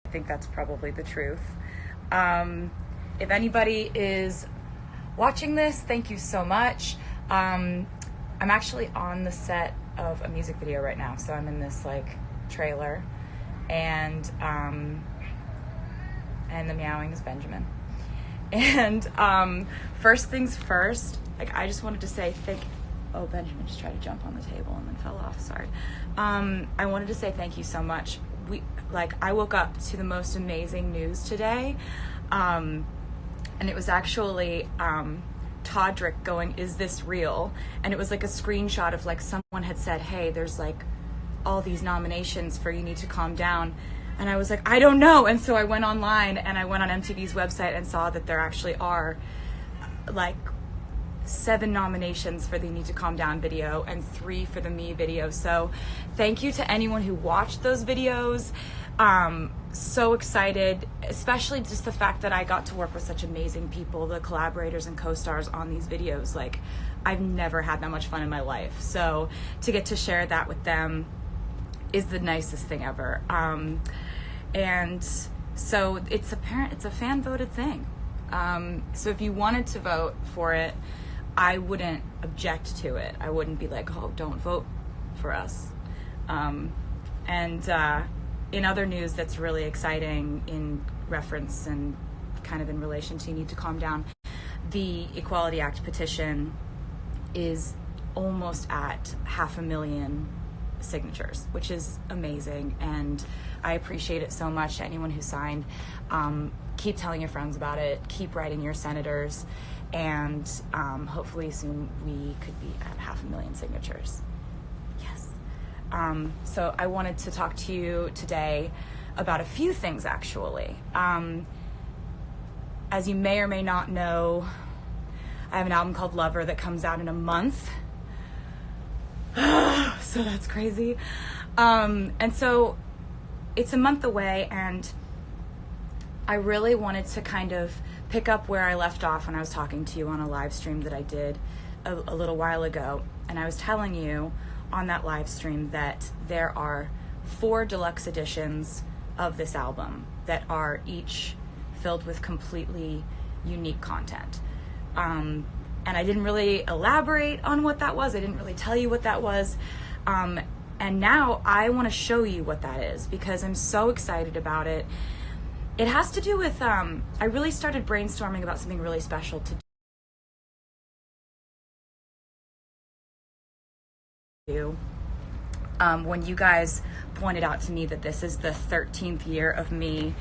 I think that's probably the truth. If anybody is watching this, thank you so much. I'm actually on the set of a music video right now, so I'm in this like trailer, and the meowing is Benjamin. And first things first, like I just wanted to say oh, Benjamin just tried to jump on the table and then fell off, sorry. I wanted to say thank you so much. I woke up to the most amazing news today, and it was actually Todrick going, "Is this real?" And it was like a screenshot of like someone had said, "Hey, there's like all these nominations for You Need to Calm Down." And I was like, I don't know. And so I went online and I went on MTV's website and saw that there actually are like 7 nominations for the You Need to Calm Down video and 3 for the Me video. So thank you to anyone who watched those videos. So excited, especially just the fact that I got to work with such amazing people, the collaborators and co-stars on these videos. Like, I've never had that much fun in my life. So to get to share that with them is the nicest thing ever. And so it's a fan voted thing. So if you wanted to vote for it, I wouldn't object to it. I wouldn't be like, oh, don't vote for us. In other news that's really exciting in reference and kind of in relation to You Need to Calm Down, the Equality Act petition is almost at 500,000 signatures, which is amazing, and I appreciate it so much. Anyone who signed, keep telling your friends about it, keep writing your senators, and hopefully soon we could be at 500,000 signatures. Yes. So I wanted to talk to you today about a few things, actually. As you may or may not know, I have an album called Lover that comes out in a month. So that's crazy. And so it's a month away, and I really wanted to kind of pick up where I left off when I was talking to you on a live stream that I did a little while ago. And I was telling you on that live stream that there are 4 deluxe editions of this album that are each filled with completely unique content. And I didn't really elaborate on what that was. I didn't really tell you what that was. And now I want to show you what that is because I'm so excited about it. It has to do with, I really started brainstorming about something really special to do. When you guys pointed out to me that this is the 13th year of me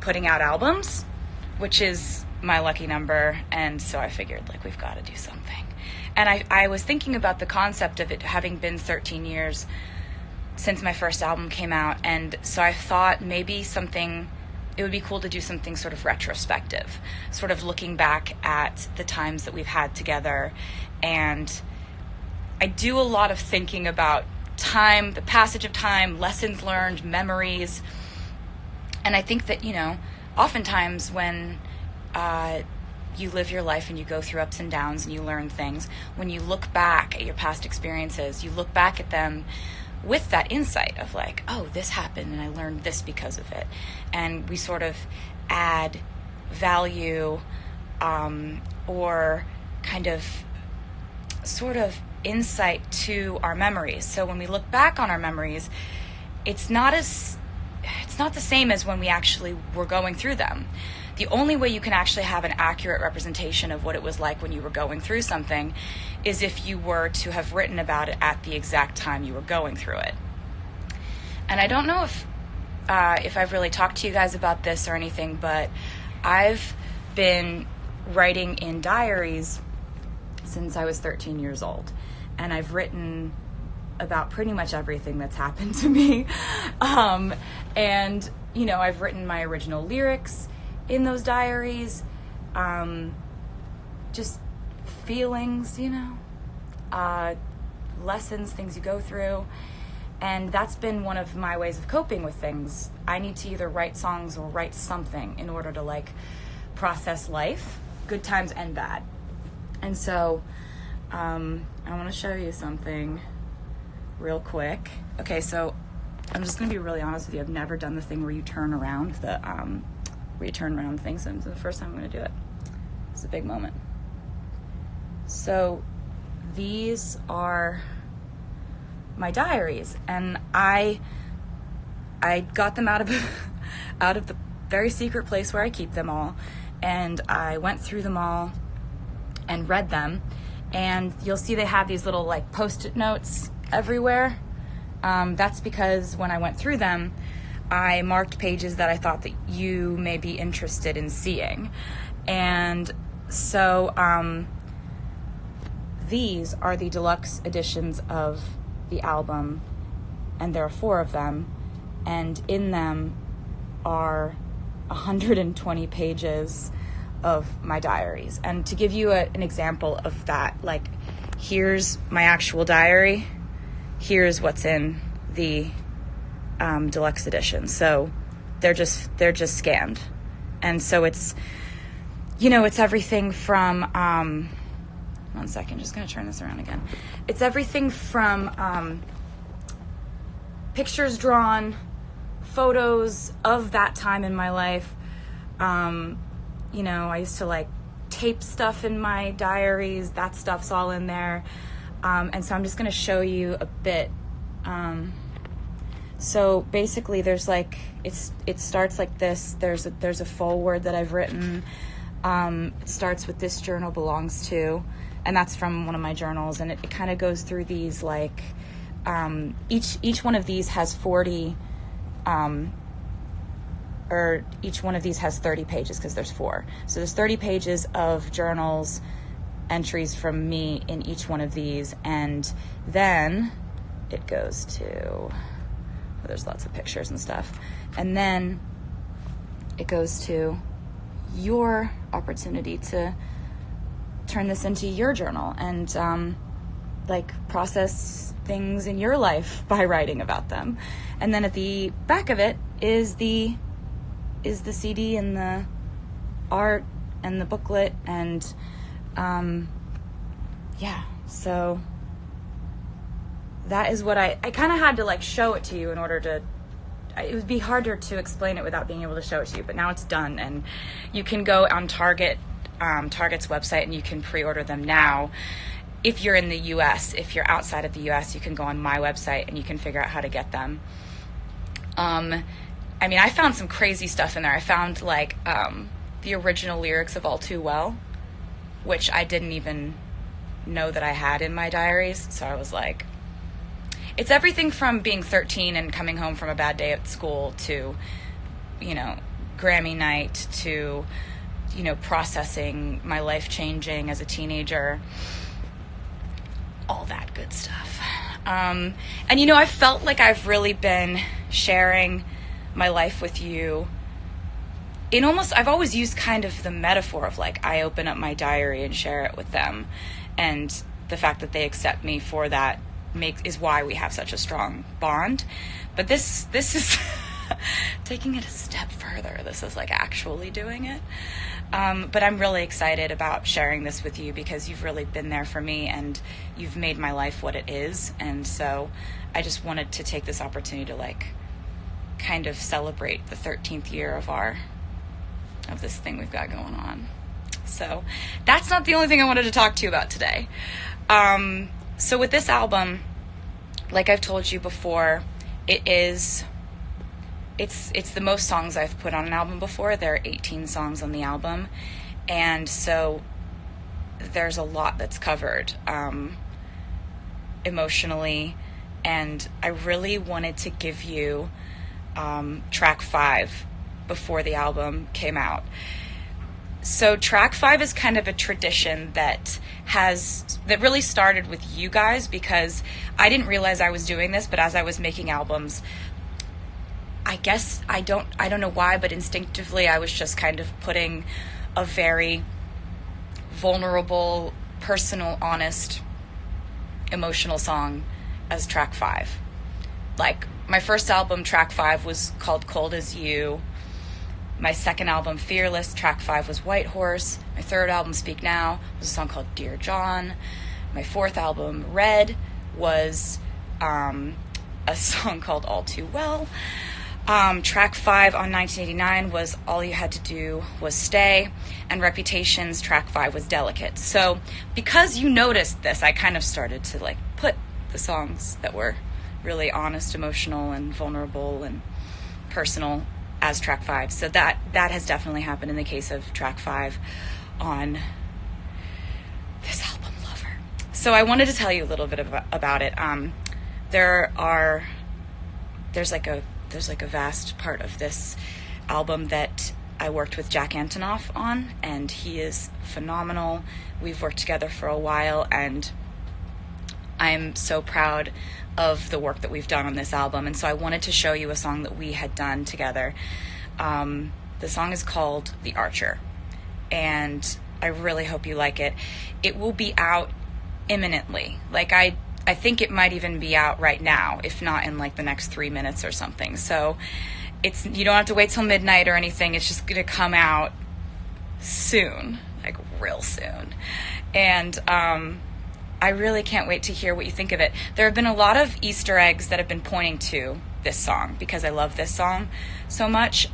putting out albums, which is my lucky number, and so I figured like we've got to do something. And I was thinking about the concept of it having been 13 years since my first album came out, and so I thought maybe it would be cool to do something sort of retrospective, sort of looking back at the times that we've had together. And I do a lot of thinking about time, the passage of time, lessons learned, memories, and I think that, oftentimes when you live your life and you go through ups and downs and you learn things, when you look back at your past experiences, you look back at them with that insight of like, oh, this happened and I learned this because of it. And we sort of add value or kind of sort of insight to our memories. So when we look back on our memories, it's not the same as when we actually were going through them. The only way you can actually have an accurate representation of what it was like when you were going through something is if you were to have written about it at the exact time you were going through it. And I don't know if I've really talked to you guys about this or anything, but I've been writing in diaries since I was 13 years old. And I've written about pretty much everything that's happened to me. I've written my original lyrics in those diaries, just feelings, lessons, things you go through. And that's been one of my ways of coping with things. I need to either write songs or write something in order to process life, good times and bad. And so I want to show you something real quick. Okay, so I'm just gonna be really honest with you. I've never done the thing where you turn around the thing. So it's the first time I'm gonna do it. It's a big moment. So these are my diaries, and I got them out of the very secret place where I keep them all, and I went through them all and read them, and you'll see they have these little like post-it notes everywhere. That's because when I went through them, I marked pages that I thought that you may be interested in seeing. And so these are the deluxe editions of the album, and there are 4 of them, and in them are 120 pages of my diaries. And to give you an example of that, like, here's my actual diary, here's what's in the deluxe edition. So they're just scanned. And so it's, you know, it's everything from 1 second, just gonna turn this around again. It's everything from pictures drawn, photos of that time in my life. You know, I used to like tape stuff in my diaries. That stuff's all in there. And so I'm just gonna show you a bit. So basically there's like, it starts like this. There's a foreword that I've written. It starts with "This journal belongs to," and that's from one of my journals. And it kind of goes through these like, each one of these has 40, or each one of these has 30 pages because there's 4. So there's 30 pages of journals entries from me in each one of these. And then it goes to, there's lots of pictures and stuff. And then it goes to your opportunity to turn this into your journal and like process things in your life by writing about them. And then at the back of it is the CD and the art and the booklet, and yeah, so that is what I kind of had to like show it to you in order to, it would be harder to explain it without being able to show it to you, but now it's done. And you can go on Target's website and you can pre-order them now if you're in the US. If you're outside of the US, you can go on my website and you can figure out how to get them. I mean, I found some crazy stuff in there. I found like the original lyrics of All Too Well, which I didn't even know that I had in my diaries. So I was like, it's everything from being 13 and coming home from a bad day at school to, you know, Grammy night to, you know, processing my life changing as a teenager, all that good stuff. And, you know, I felt like I've really been sharing my life with you in almost, I've always used kind of the metaphor of like, I open up my diary and share it with them. And the fact that they accept me for that is why we have such a strong bond. But this is taking it a step further. This is like actually doing it. But I'm really excited about sharing this with you because you've really been there for me and you've made my life what it is. And so I just wanted to take this opportunity to like kind of celebrate the 13th year of this thing we've got going on. So that's not the only thing I wanted to talk to you about today. So with this album, like I've told you before, it's the most songs I've put on an album before. There are 18 songs on the album, and so there's a lot that's covered emotionally, and I really wanted to give you track 5 before the album came out. So track 5 is kind of a tradition that really started with you guys, because I didn't realize I was doing this, but as I was making albums, I guess I don't know why, but instinctively I was just kind of putting a very vulnerable, personal, honest, emotional song as track 5. Like my first album, track 5, was called Cold As You. My second album, Fearless, track 5 was White Horse. My third album, Speak Now, was a song called Dear John. My fourth album, Red, was a song called All Too Well. Track 5 on 1989 was All You Had to Do Was Stay, and Reputation's track 5 was Delicate. So because you noticed this, I kind of started to like put the songs that were really honest, emotional, and vulnerable and personal as track 5. So that has definitely happened in the case of track 5 on this album, Lover. So I wanted to tell you a little bit about it. There's like a vast part of this album that I worked with Jack Antonoff on, and he is phenomenal. We've worked together for a while, and I'm so proud of the work that we've done on this album. And so I wanted to show you a song that we had done together. The song is called The Archer, and I really hope you like it. It will be out imminently. Like I think it might even be out right now, if not in like the next 3 minutes or something. So you don't have to wait till midnight or anything. It's just gonna come out soon, like real soon. And I really can't wait to hear what you think of it. There have been a lot of Easter eggs that have been pointing to this song because I love this song so much.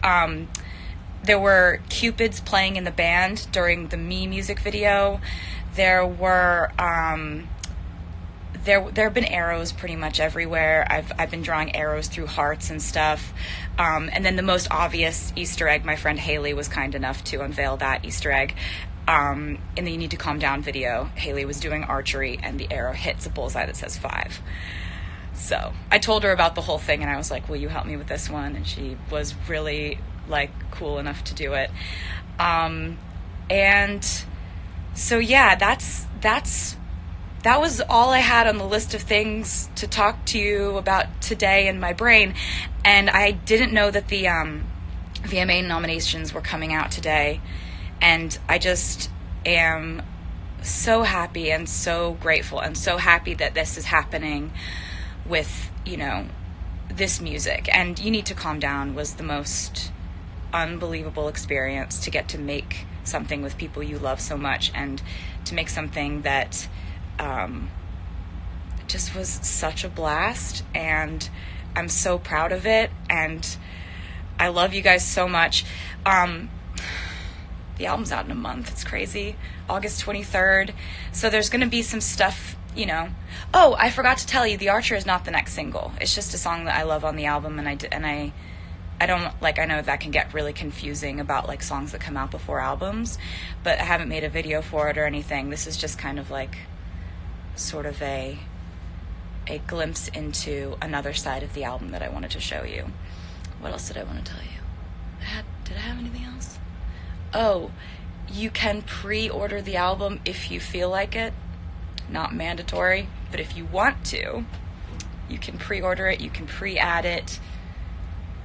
There were Cupids playing in the band during the Me music video. There have been arrows pretty much everywhere. I've been drawing arrows through hearts and stuff. And then the most obvious Easter egg, my friend Haley was kind enough to unveil that Easter egg. In the You Need to Calm Down video, Haley was doing archery and the arrow hits a bullseye that says 5. So I told her about the whole thing and I was like, will you help me with this one? And she was really like cool enough to do it. And so yeah, that was all I had on the list of things to talk to you about today in my brain. And I didn't know that the VMA nominations were coming out today. And I just am so happy and so grateful and so happy that this is happening with, this music. And You Need to Calm Down was the most unbelievable experience to get to make something with people you love so much and to make something that just was such a blast, and I'm so proud of it, and I love you guys so much. The album's out in a month. It's crazy. August 23rd. So there's going to be some stuff, Oh, I forgot to tell you, The Archer is not the next single. It's just a song that I love on the album, and I don't, like, I know that can get really confusing about, like, songs that come out before albums, but I haven't made a video for it or anything. This is just kind of, like, sort of a glimpse into another side of the album that I wanted to show you. What else did I want to tell you? Did I have anything else? Oh, you can pre-order the album if you feel like it. Not mandatory, but if you want to, you can pre-order it, you can pre-add it,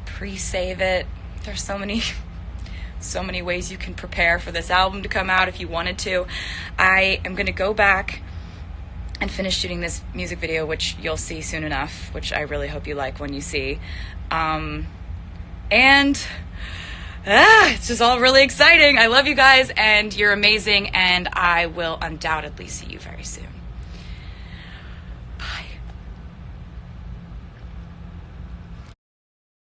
pre-save it. There's so many ways you can prepare for this album to come out if you wanted to. I am going to go back and finish shooting this music video, which you'll see soon enough, which I really hope you like when you see. It's just all really exciting. I love you guys, and you're amazing, and I will undoubtedly see you very soon.